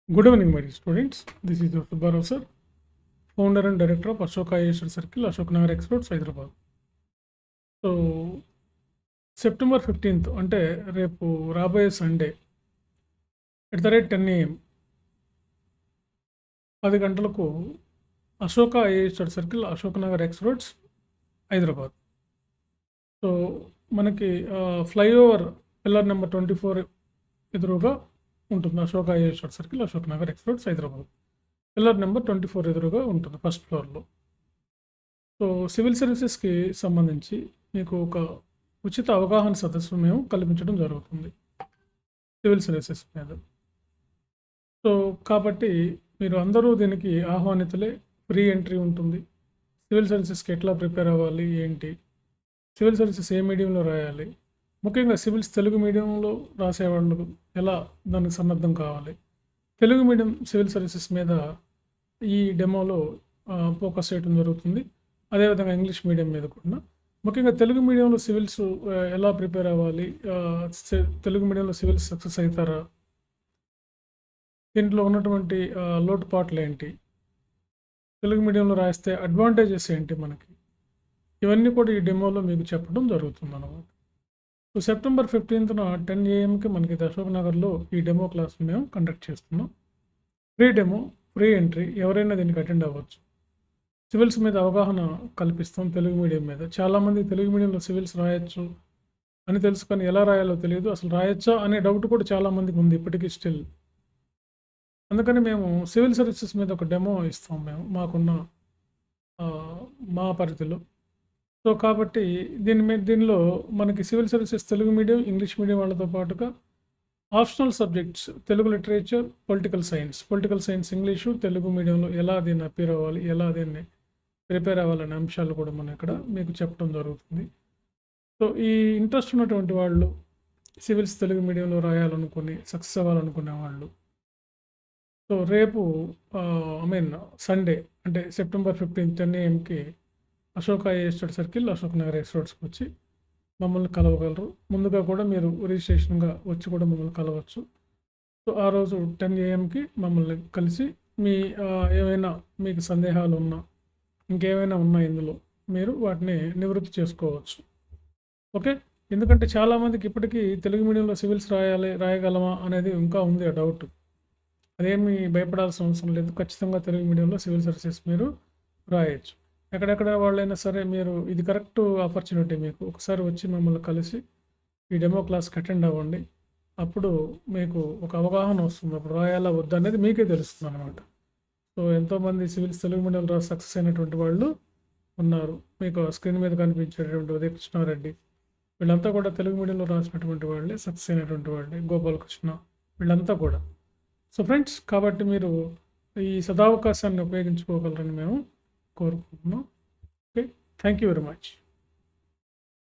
Good evening, my dear students. This is Dr. Bharov sir, founder and director of Ashoka IAS Circle, Ashok Nagar Experts, Hyderabad. So September 15th అంటే రేపు రాబోయే Sunday at the rate 10 AM 10 గంటలకు Ashoka IAS circle Ashok Nagar X Roads Hyderabad. So మనకి flyover pillar number 24 ఎదురుగా ఉంటుంది. Ashoka IAS circle Ashok Nagar X Roads Hyderabad. Pillar number 24 ఎదురుగా ఉంటుంది first ఫ్లోర్లో. సో సివిల్ సర్వీసెస్కి సంబంధించి మీకు ఒక ఉచిత అవగాహన సదస్సు మేము కల్పించడం జరుగుతుంది సివిల్ సర్వీసెస్ మీద. సో కాబట్టి మీరు అందరూ దీనికి ఆహ్వానితులే. ఫ్రీ ఎంట్రీ ఉంటుంది. సివిల్ సర్వీసెస్కి ఎట్లా ప్రిపేర్ అవ్వాలి ఏంటి, సివిల్ సర్వీసెస్ ఏ మీడియంలో రాయాలి, ముఖ్యంగా సివిల్స్ తెలుగు మీడియంలో రాసేవాళ్ళు ఎలా దానికి సన్నద్ధం కావాలి, తెలుగు మీడియం సివిల్ సర్వీసెస్ మీద ఈ డెమోలో ఫోకస్ చేయడం జరుగుతుంది. అదేవిధంగా ఇంగ్లీష్ మీడియం మీద కూడా. ముఖ్యంగా తెలుగు మీడియంలో సివిల్స్ ఎలా ప్రిపేర్ అవ్వాలి, తెలుగు మీడియంలో సివిల్స్ సక్సెస్ అవుతారా, దీంట్లో ఉన్నటువంటి లోటుపాట్లు ఏంటి, తెలుగు మీడియంలో రాస్తే అడ్వాంటేజెస్ ఏంటి మనకి, ఇవన్నీ కూడా ఈ డెమోలో మీకు చెప్పడం జరుగుతుంది అన్నమాట. సో సెప్టెంబర్ 15th 10 AM మనకి అశోక్ నగర్లో ఈ డెమో క్లాస్ మేము కండక్ట్ చేస్తున్నాం. ఫ్రీ డెమో, ఫ్రీ ఎంట్రీ, ఎవరైనా దీనికి అటెండ్ అవ్వచ్చు. సివిల్స్ మీద అవగాహన కల్పిస్తాం తెలుగు మీడియం మీద. చాలామంది తెలుగు మీడియంలో సివిల్స్ రాయొచ్చు అని తెలుసు, కానీ ఎలా రాయాలో తెలియదు. అసలు రాయొచ్చా అనే డౌట్ కూడా చాలామందికి ఉంది ఇప్పటికీ స్టిల్. అందుకని మేము సివిల్ సర్వీసెస్ మీద ఒక డెమో ఇస్తాం మేము మాకున్న మా పరిధిలో. సో కాబట్టి దీనిలో మనకి civil services Telugu medium, English medium వాళ్ళతో పాటుగా optional subjects Telugu literature, political science English, Telugu మీడియంలో ఎలా దీన్ని అపీర్ అవ్వాలి, ఎలా దీన్ని ప్రిపేర్ అవ్వాలనే అంశాలు కూడా మనం ఇక్కడ మీకు చెప్పడం జరుగుతుంది. సో ఈ ఇంట్రెస్ట్ ఉన్నటువంటి వాళ్ళు, సివిల్స్ తెలుగు మీడియంలో రాయాలనుకుని సక్సెస్ అవ్వాలనుకునే వాళ్ళు, సో రేపు సండే అంటే September 15th 10 AM Ashoka IAS circle Ashok Nagar ఎక్స్రోడ్స్కి వచ్చి మమ్మల్ని కలవగలరు. ముందుగా కూడా మీరు రిజిస్ట్రేషన్గా వచ్చి కూడా మమ్మల్ని కలవచ్చు. సో ఆ రోజు 10 AM మమ్మల్ని కలిసి మీ ఏమైనా మీకు సందేహాలు ఉన్నా, ఇంకేమైనా ఉన్నా ఇందులో మీరు వాటిని నివృత్తి చేసుకోవచ్చు. ఓకే, ఎందుకంటే చాలామందికి ఇప్పటికీ తెలుగు మీడియంలో సివిల్స్ రాయగలమా అనేది ఇంకా ఉంది ఆ డౌట్. అదేమి భయపడాల్సిన అవసరం లేదు. ఖచ్చితంగా తెలుగు మీడియంలో సివిల్ సర్వీసెస్ మీరు రాయొచ్చు. ఎక్కడెక్కడ వాళ్ళైనా సరే మీరు ఇది కరెక్ట్ ఆపర్చునిటీ మీకు. ఒకసారి వచ్చి మమ్మల్ని కలిసి ఈ డెమో క్లాస్కి అటెండ్ అవ్వండి. అప్పుడు మీకు ఒక అవగాహన వస్తుంది. అప్పుడు రాయాలా వద్దా అనేది మీకే తెలుస్తుంది అనమాట. సో ఎంతోమంది సివిల్స్ తెలుగు మీడియంలో సక్సెస్ అయినటువంటి వాళ్ళు ఉన్నారు. మీకు స్క్రీన్ మీద కనిపించేటటువంటి ఉదయ కృష్ణారెడ్డి, వీళ్ళంతా కూడా తెలుగు మీడియంలో రాసినటువంటి వాళ్ళే, సక్సెస్ అయినటువంటి వాళ్ళే. గోపాలకృష్ణ, వీళ్ళంతా కూడా. సో ఫ్రెండ్స్, కాబట్టి మీరు ఈ సదావకాశాన్ని ఉపయోగించుకోగలరని మేము కోరుకుంటున్నాం. Okay, thank you very much.